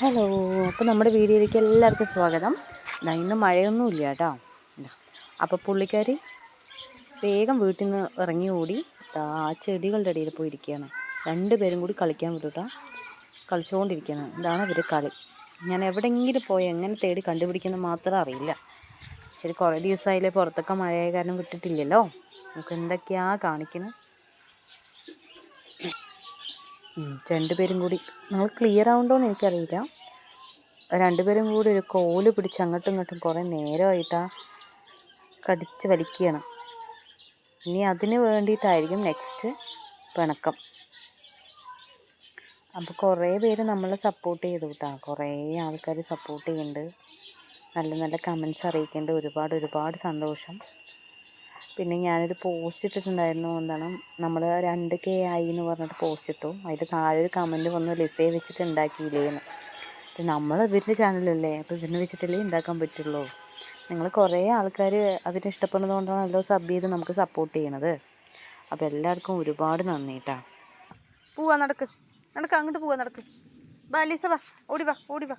Hello, അപ്പോൾ നമ്മുടെ വീഡിയോയിലേക്ക് എല്ലാവർക്കും സ്വാഗതം. ഇന്ന് മഴയൊന്നുമില്ല കേട്ടോ. അപ്പോൾ പുള്ളിക്കാരി വേഗം വീട്ടിൽ നിന്ന് ഇറങ്ങി ഓടി ആ ചെടികളുടെ ഇടയിൽ പോയിരിക്കുകയാണ്. രണ്ടുപേരും കൂടി കളിക്കാൻ വിട്ടുട്ടോ, കളിച്ചുകൊണ്ടിരിക്കുകയാണ്. ഇതാണ് അവർ കളി. ഞാൻ എവിടെയെങ്കിലും പോയി എങ്ങനെ തേടി കണ്ടുപിടിക്കുന്നത് മാത്രം അറിയില്ല. ശരി, കുറേ ദിവസമായില്ലേ പുറത്തൊക്കെ മഴയായ കാരണം വിട്ടിട്ടില്ലല്ലോ. നമുക്ക് എന്തൊക്കെയാണ് കാണിക്കുന്നത്. രണ്ടുപേരും കൂടി നമ്മൾ ക്ലിയർ ആവുണ്ടോയെന്ന് എനിക്കറിയില്ല. രണ്ടുപേരും കൂടി ഒരു കോല് പിടിച്ച് അങ്ങോട്ടും ഇങ്ങോട്ടും കുറേ നേരമായിട്ടാണ് കടിച്ച് വലിക്കുകയാണ്. ഇനി അതിന് വേണ്ടിയിട്ടായിരിക്കും നെക്സ്റ്റ് പിണക്കം. അപ്പോൾ കുറേ പേര് നമ്മളെ സപ്പോർട്ട് ചെയ്തു കേട്ടോ. കുറേ ആൾക്കാർ സപ്പോർട്ട് ചെയ്യുന്നുണ്ട്, നല്ല നല്ല കമൻസ് അറിയിക്കുന്നുണ്ട്. ഒരുപാട് സന്തോഷം. പിന്നെ ഞാനൊരു പോസ്റ്റ് ഇട്ടിട്ടുണ്ടായിരുന്നു. എന്താണ്, നമ്മൾ 2K ആയി എന്ന് പറഞ്ഞിട്ട് പോസ്റ്റ് ഇട്ടു. അതിൽ താഴെ ഒരു കമൻറ്റ് വന്നു, ലിസയെ വെച്ചിട്ട് ഉണ്ടാക്കിയില്ലേന്ന്. നമ്മൾ ഇവരുടെ ചാനലല്ലേ, അപ്പോൾ ഇവരിനെ വെച്ചിട്ടല്ലേ ഉണ്ടാക്കാൻ പറ്റുള്ളൂ. നിങ്ങൾ കുറേ ആൾക്കാർ അതിനെ ഇഷ്ടപ്പെടുന്നതുകൊണ്ടാണല്ലോ സബ് ചെയ്ത് നമുക്ക് സപ്പോർട്ട് ചെയ്യണത്. അപ്പോൾ എല്ലാവർക്കും ഒരുപാട് നന്ദി കേട്ടോ. പോവാ, നടക്ക് അങ്ങോട്ട് പോവാ, നടക്ക്. വാ ലിസ, വാ, ഓടി വാ.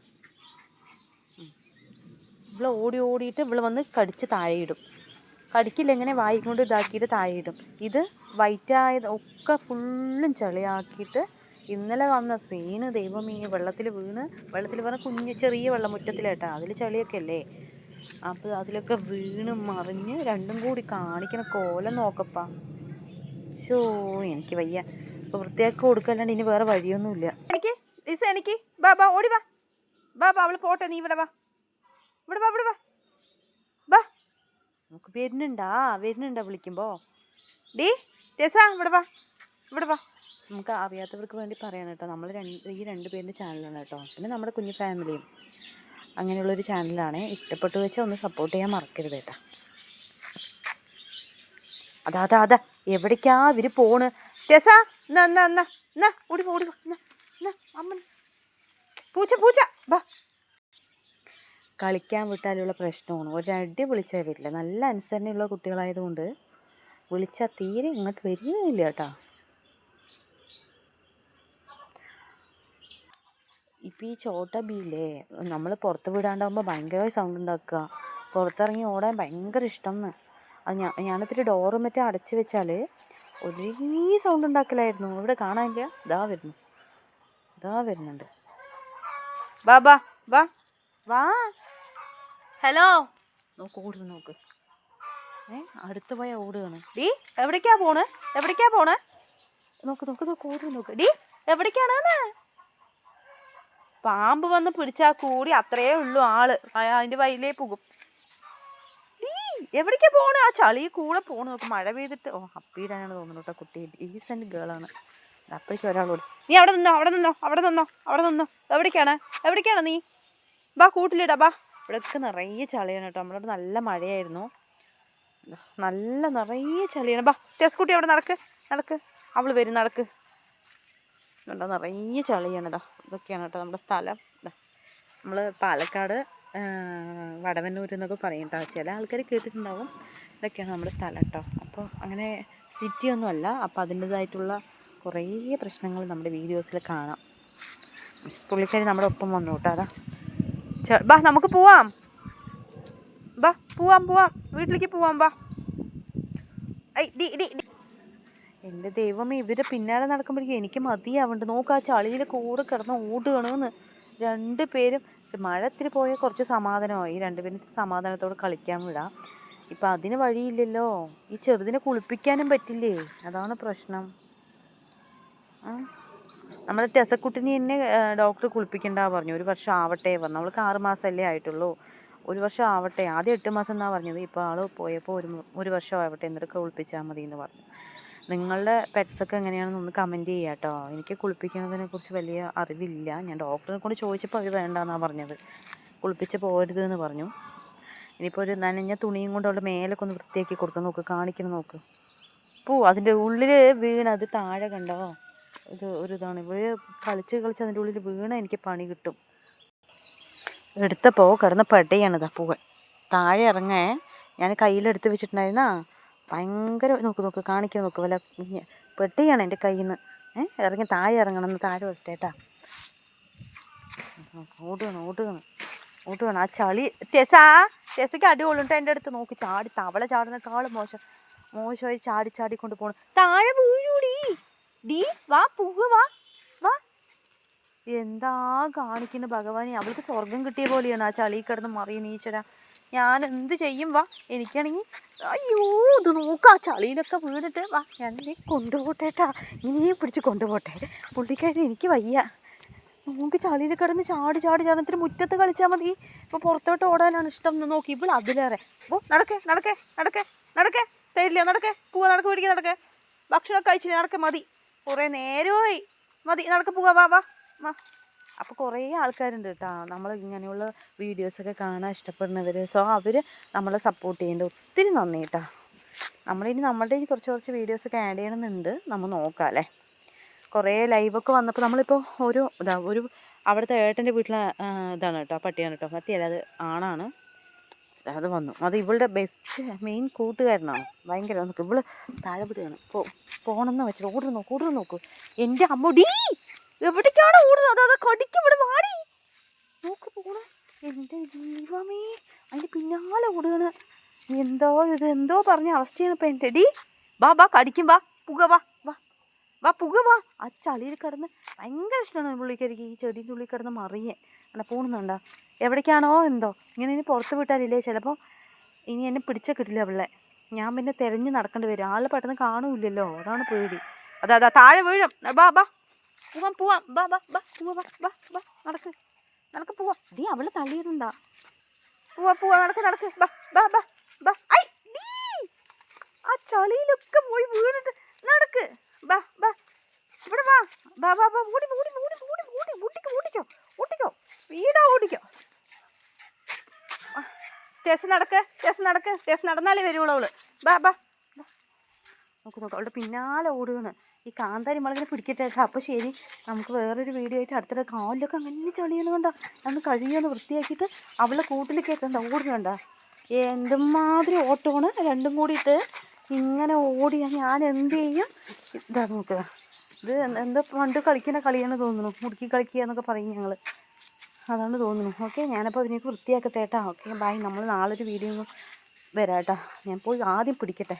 ഇവള് ഓടിയിട്ട് ഇവള് വന്ന് കടിച്ച് താഴെയിടും. കടിക്കില്ല, ഇങ്ങനെ വായിക്കൊണ്ട് ഇതാക്കിയിട്ട് താഴെയിടും. ഇത് വൈറ്റായത് ഒക്കെ ഫുള്ളും ചളിയാക്കിയിട്ട് ഇന്നലെ വന്ന സീന് ദൈവമേ, വെള്ളത്തിൽ പറഞ്ഞ ചെറിയ വെള്ളം മുറ്റത്തിലേട്ടാ, അതിൽ ചളിയൊക്കെ അല്ലേ. അപ്പോൾ അതിലൊക്കെ വീണ് മറിഞ്ഞ് രണ്ടും കൂടി കാണിക്കണ കോലം നോക്കപ്പാ. ഷോ, എനിക്ക് വയ്യ. ഇപ്പോൾ വൃത്തിയാക്കി കൊടുക്കല്ലാണ്ട് ഇനി വേറെ വഴിയൊന്നുമില്ല. എനിക്ക് ബാ ഓടി വാ അവള് പോട്ടെ, നീ ഇവിടെ വാ. നമുക്ക് വരുന്നുണ്ടാ വിളിക്കുമ്പോൾ. ഡീ രസ, ഇവിടെ വാ. നമുക്ക് അറിയാത്തവർക്ക് വേണ്ടി പറയണം കേട്ടോ. നമ്മൾ ഈ 2 പേരുടെ ചാനലാണ് കേട്ടോ. പിന്നെ നമ്മുടെ കുഞ്ഞു ഫാമിലിയും അങ്ങനെയുള്ളൊരു ചാനലാണ്. ഇഷ്ടപ്പെട്ടു വെച്ചാൽ ഒന്ന് സപ്പോർട്ട് ചെയ്യാൻ മറക്കരുത് കേട്ടോ. അതാ എവിടേക്കാ ഇവർ പോണ്? രസ, എന്നാ ഓടി അമ്മ. പൂച്ച വാ. കളിക്കാൻ വിട്ടാലുള്ള പ്രശ്നമാണ്, ഒരടി വിളിച്ചാൽ വരില്ല. നല്ല അനുസരണയുള്ള കുട്ടികളായതുകൊണ്ട് വിളിച്ചാൽ തീരെ ഇങ്ങോട്ട് വരുന്നില്ല കേട്ടോ. ഇപ്പം ഈ ചോട്ട ബീയില്ലേ, നമ്മൾ പുറത്ത് വിടാണ്ടാകുമ്പോൾ ഭയങ്കരമായി സൗണ്ട് ഉണ്ടാക്കുക. പുറത്തിറങ്ങി ഓടാൻ ഭയങ്കര ഇഷ്ടം എന്ന്. അത് ഞാനിത്തിരി ഡോറും മറ്റേ അടച്ച് വെച്ചാൽ ഒരേ സൗണ്ട് ഉണ്ടാക്കലായിരുന്നു. ഇവിടെ കാണാനില്ല. ഇതാ വരുന്നുണ്ട്. വാ. ഹലോ, നോക്ക്. അടുത്ത് പോയാൽ ഓടുകയാണ്. ഡീ എവിടേക്കാ പോണ്? നോക്ക്. ഡീ എവിടേക്കാണ്? പാമ്പ് വന്ന് പിടിച്ചാൽ കൂടി അത്രയേ ഉള്ളൂ ആള്. അതിൻ്റെ വയലേ പോകും. ഡീ എവിടേക്കാ പോണ്? ആ ചളി കൂടെ പോണ്. നോക്ക്, മഴ പെയ്തിട്ട്. അപ്പിയിടാനാണ് തോന്നുന്നു കേട്ടോ. കുട്ടി ഡീസൻറ്റ് ഗേളാണ്. അപ്പോഴേക്കും ഒരാളോട്. നീ അവിടെ നിന്നോ. എവിടേക്കാണ് നീ? ബാ, കൂട്ടിലിടാ ബാ. ഇവിടെയൊക്കെ നിറയെ ചളിയാണ് കേട്ടോ. നമ്മളോട് നല്ല മഴയായിരുന്നു, നല്ല നിറയെ ചളിയാണ്. ബാ ടെസ്കുട്ടി, അവിടെ നടക്ക്. അവള് വരും, നടക്ക്. കണ്ടോ, നിറയെ ചളിയാണ്. ഇതൊക്കെയാണ് കേട്ടോ നമ്മുടെ സ്ഥലം. നമ്മൾ പാലക്കാട് വടവന്നൂർ എന്നൊക്കെ പറയും കേട്ടോ. ചില ആൾക്കാർ കേട്ടിട്ടുണ്ടാവും. ഇതൊക്കെയാണ് നമ്മുടെ സ്ഥലം കേട്ടോ. അപ്പോൾ അങ്ങനെ സിറ്റിയൊന്നും അല്ല. അപ്പോൾ അതിൻ്റേതായിട്ടുള്ള കുറേ പ്രശ്നങ്ങൾ നമ്മുടെ വീഡിയോസിൽ കാണാം. പുള്ളിക്കാരി നമ്മുടെ ഒപ്പം വന്നു കേട്ടോ. ബാ, നമുക്ക് പോവാം. വീട്ടിലേക്ക് പോവാം. ബാ. എൻ്റെ ദൈവമേ, ഇവരെ പിന്നാലെ നടക്കുമ്പോഴേക്കും എനിക്ക് മതിയാവുന്നുണ്ട്. നോക്ക്, ആ ചളിയിൽ കൂടെ കിടന്ന് ഓടുകയാണെന്ന്. 2 പേരും. മഴ ഇത്തിരി പോയാൽ കുറച്ച് സമാധാനമായി. 2 പേരും സമാധാനത്തോടെ കളിക്കാൻ വിടാം. ഇപ്പം അതിന് വഴിയില്ലല്ലോ. ഈ ചെറുതിനെ കുളിപ്പിക്കാനും പറ്റില്ലേ, അതാണ് പ്രശ്നം. നമ്മുടെ ടെസക്കുട്ടിനെ തന്നെ ഡോക്ടർ കുളിപ്പിക്കണ്ട പറഞ്ഞു. 1 വർഷം ആവട്ടെ പറഞ്ഞു. അവൾക്ക് 6 മാസമല്ലേ ആയിട്ടുള്ളൂ. 1 വർഷം ആവട്ടെ. ആദ്യം 8 മാസം എന്നാണ് പറഞ്ഞത്. ഇപ്പോൾ ആൾ പോയപ്പോൾ 1 വർഷം ആവട്ടെ, എന്നിട്ട് കുളിപ്പിച്ചാൽ മതി എന്ന് പറഞ്ഞു. നിങ്ങളുടെ പെറ്റ്സൊക്കെ എങ്ങനെയാണെന്ന് ഒന്ന് കമൻറ്റ് ചെയ്യുക കേട്ടോ. എനിക്ക് കുളിപ്പിക്കുന്നതിനെക്കുറിച്ച് വലിയ അറിവില്ല. ഞാൻ ഡോക്ടറിനെ കൊണ്ട് ചോദിച്ചപ്പോൾ അവർ വേണ്ടെന്നാണ് പറഞ്ഞത്. കുളിപ്പിച്ച് പോകരുത് എന്ന് പറഞ്ഞു. ഇനിയിപ്പോൾ ഒരു നനഞ്ഞ തുണിയും കൊണ്ട് അവളുടെ മേലൊക്കെ ഒന്ന് വൃത്തിയാക്കി കൊടുക്കാൻ നോക്ക്. അതിൻ്റെ ഉള്ളിൽ വീണ് അത് താഴെ കണ്ടോ. ഇതാണ് ഇവർ കളിച്ച് അതിൻ്റെ ഉള്ളിൽ വീണ എനിക്ക് പണി കിട്ടും. എടുത്തപ്പോൾ കിടന്ന് പെടയാണിതാ പോവാൻ. താഴെ ഇറങ്ങേ ഞാൻ കയ്യിലെടുത്ത് വെച്ചിട്ടുണ്ടായിരുന്നാ. ഭയങ്കര നോക്ക് കാണിക്കാൻ നോക്ക്. വല്ല പെട്ടിയാണ് എൻ്റെ കയ്യിൽ നിന്ന്. ഇറങ്ങി താഴെ ഇറങ്ങണം. താഴെ വരട്ടേട്ടാ. ഓടുകയാണ് ആ ചളി. ടെസയ്ക്ക് അടി കൊള്ളിട്ട് എൻ്റെ അടുത്ത് നോക്കി ചാടി. തവള ചാടുന്നേക്കാളും മോശമായി ചാടിക്കൊണ്ട് പോകണം. താഴെ വീഴൂടി. ഡീ വാ പുക വാ. എന്താ കാണിക്കുന്ന ഭഗവാനെ. അവൾക്ക് സ്വർഗം കിട്ടിയ പോലെയാണ് ആ ചളി കിടന്ന് മറിയുന്ന. ഈശ്വര, ഞാൻ എന്ത് ചെയ്യും? വാ, എനിക്കാണെങ്കിൽ അയ്യോ ഇത് നോക്കാം. ആ ചളിയിലൊക്കെ വീണിട്ട് വാ, ഞാൻ കൊണ്ടുപോട്ടേട്ടാ. ഇനിയും പിടിച്ച് കൊണ്ടുപോട്ടെ. പുള്ളിക്കാരി എനിക്ക് വയ്യ. നമുക്ക് ചളിയിൽ കിടന്ന് ചാടത്തിന് മുറ്റത്ത് കളിച്ചാൽ മതി. ഇപ്പോൾ പുറത്തോട്ട് ഓടാനാണ് ഇഷ്ടം. നോക്കി ഇപ്പോൾ അതിലേറെ. നടക്കേ തരില്ല. നടക്കേ പിടിക്കുക. നടക്കേ ഭക്ഷണമൊക്കെ കഴിച്ചില്ല. നടക്കേ മതി, കുറേ നേരമായി. മതി, നടക്ക പോവാ. വാ. അപ്പോൾ കുറേ ആൾക്കാരുണ്ട് കേട്ടോ നമ്മൾ ഇങ്ങനെയുള്ള വീഡിയോസൊക്കെ കാണാൻ ഇഷ്ടപ്പെടുന്നവർ. സോ അവർ നമ്മളെ സപ്പോർട്ട് ചെയ്യേണ്ട ഒത്തിരി നന്ദി കേട്ടോ. നമ്മളുടെ കുറച്ച് വീഡിയോസൊക്കെ ആഡ് ചെയ്യണമെന്നുണ്ട്. നമ്മൾ നോക്കാം അല്ലേ. കുറേ ലൈവൊക്കെ വന്നപ്പോൾ നമ്മളിപ്പോൾ ഒരു അവിടുത്തെ ഏട്ടൻ്റെ വീട്ടിലെ ഇതാണ് കേട്ടോ, പട്ടിയാണ് കേട്ടോ. പട്ടിയല്ല, അത് ആണാണ്. അത് വന്നു. അത് ഇവളുടെ ബെസ്റ്റ് മെയിൻ കൂട്ടുകാരനാണ്. ഭയങ്കര നോക്ക്. ഇവള് താഴെ വിടുകയാണ്. പോകണമെന്ന് വെച്ചിട്ട് ഓടുന്നു നോക്കൂ. എൻ്റെ അമ്മടി എവിടേക്കാണ് ഓടുന്നത്? അത് കടിക്കും. ഇവിടെ വാടി നോക്ക് പോണേ. എൻ്റെ ദൈവമേ, അതിൻ്റെ പിന്നാലെ ഓടുകയാണ്. എന്തോ പറഞ്ഞ അവസ്ഥയാണ് ഇപ്പം എൻ്റെ. ഡീ വാ കടിക്കും. പുക വാ. ആ ചളിയിൽ കിടന്ന് ഭയങ്കര ഇഷ്ടമാണ് പുള്ളിക്കാരിക്ക് ഈ ചെടീൻ്റെ ഉള്ളിൽ കിടന്ന് മറിയേ. അങ്ങനെ പോകുന്നുണ്ടോ എവിടേക്കാണോ എന്തോ. ഇങ്ങനെ ഇനി പുറത്ത് വിട്ടാലില്ലേ ചിലപ്പോൾ ഇനി എന്നെ പിടിച്ചാൽ കിട്ടില്ല അവളെ. ഞാൻ പിന്നെ തിരഞ്ഞ് നടക്കേണ്ടി വരും. ആൾ പെട്ടെന്ന് കാണൂല്ലല്ലോ, അതാണ് പേടി. അതാ താഴെ വീഴും. പോവാം. നടക്ക് പോവാ. ഡീ അവള് തള്ളിയിരുന്നാ. പോവാ നടക്ക്. ഐ ഡീ ആ ചളിയിലൊക്കെ പോയി വീണിട്ട് നടക്ക്. ഇവിടെ വാ. ഓടിക്കോ വീടാ. ഓടിക്കോ. ടെസ് നടന്നാലേ വരുവുള്ളൂ അവള്. നോക്ക് അവളുടെ പിന്നാലെ ഓടുകയാണ്. ഈ കാന്താരി മുളകിനെ പിടിക്കട്ടെ കേട്ടോ. അപ്പോൾ ശരി, നമുക്ക് വേറൊരു വീഡിയോ ആയിട്ട് അടുത്തിടെ. കാലിലൊക്കെ അങ്ങനെ ചളിയെന്ന് കണ്ടോ. അന്ന് കഴിയുമെന്ന് വൃത്തിയാക്കിയിട്ട് അവളെ കൂട്ടിൽ കയറ്റണ്ട. ഓടുന്നുണ്ടോ എന്തുമാതിരി ഓട്ടമാണ്. രണ്ടും കൂടിയിട്ട് ഇങ്ങനെ ഓടിയാൽ ഞാൻ എന്ത് ചെയ്യും? ഇതാ നോക്കുക. ഇത് എന്തോ പണ്ട് കളിക്കുന്ന കളിയാണ് തോന്നുന്നു. മുടുക്കി കളിക്കുക എന്നൊക്കെ പറയും ഞങ്ങൾ. അതാണ് തോന്നുന്നു. ഓക്കെ, ഞാനപ്പോൾ അതിനേക്ക് വൃത്തിയാക്കട്ടെ കേട്ടോ. Okay bye. നമ്മൾ നാളൊരു വീഡിയോ വരാം കേട്ടോ. ഞാൻ പോയി ആദ്യം പിടിക്കട്ടെ.